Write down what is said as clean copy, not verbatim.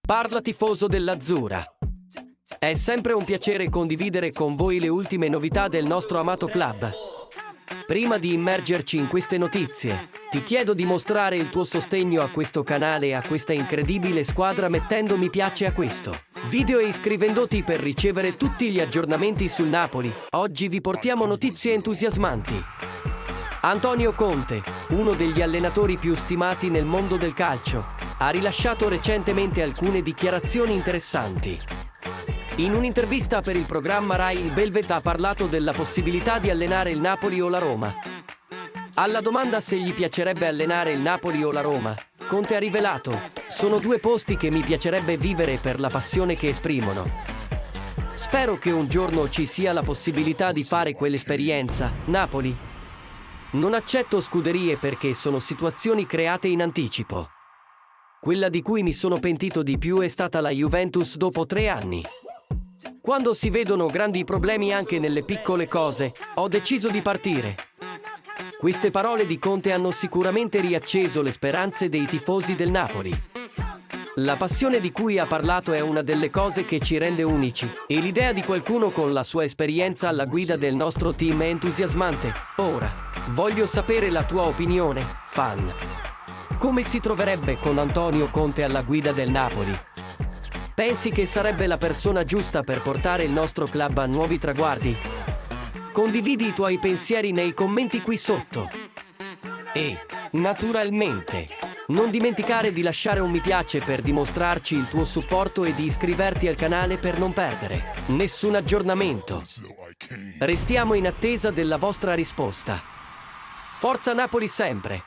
Parla tifoso dell'Azzurra. È sempre un piacere condividere con voi le ultime novità del nostro amato club. Prima di immergerci in queste notizie, ti chiedo di mostrare il tuo sostegno a questo canale e a questa incredibile squadra mettendo mi piace a questo video e iscrivendoti per ricevere tutti gli aggiornamenti sul Napoli. Oggi vi portiamo notizie entusiasmanti. Antonio Conte, uno degli allenatori più stimati nel mondo del calcio, ha rilasciato recentemente alcune dichiarazioni interessanti. In un'intervista per il programma Rai, il Belvet ha parlato della possibilità di allenare il Napoli o la Roma. Alla domanda se gli piacerebbe allenare il Napoli o la Roma, Conte ha rivelato: "Sono due posti che mi piacerebbe vivere per la passione che esprimono. Spero che un giorno ci sia la possibilità di fare quell'esperienza. Napoli. Non accetto scuderie perché sono situazioni create in anticipo. Quella di cui mi sono pentito di più è stata la Juventus dopo 3 anni. Quando si vedono grandi problemi anche nelle piccole cose, ho deciso di partire." Queste parole di Conte hanno sicuramente riacceso le speranze dei tifosi del Napoli. La passione di cui ha parlato è una delle cose che ci rende unici, e l'idea di qualcuno con la sua esperienza alla guida del nostro team è entusiasmante. Ora, voglio sapere la tua opinione, fan. Come si troverebbe con Antonio Conte alla guida del Napoli? Pensi che sarebbe la persona giusta per portare il nostro club a nuovi traguardi? Condividi i tuoi pensieri nei commenti qui sotto. E, naturalmente, non dimenticare di lasciare un mi piace per dimostrarci il tuo supporto e di iscriverti al canale per non perdere nessun aggiornamento. Restiamo in attesa della vostra risposta. Forza Napoli sempre!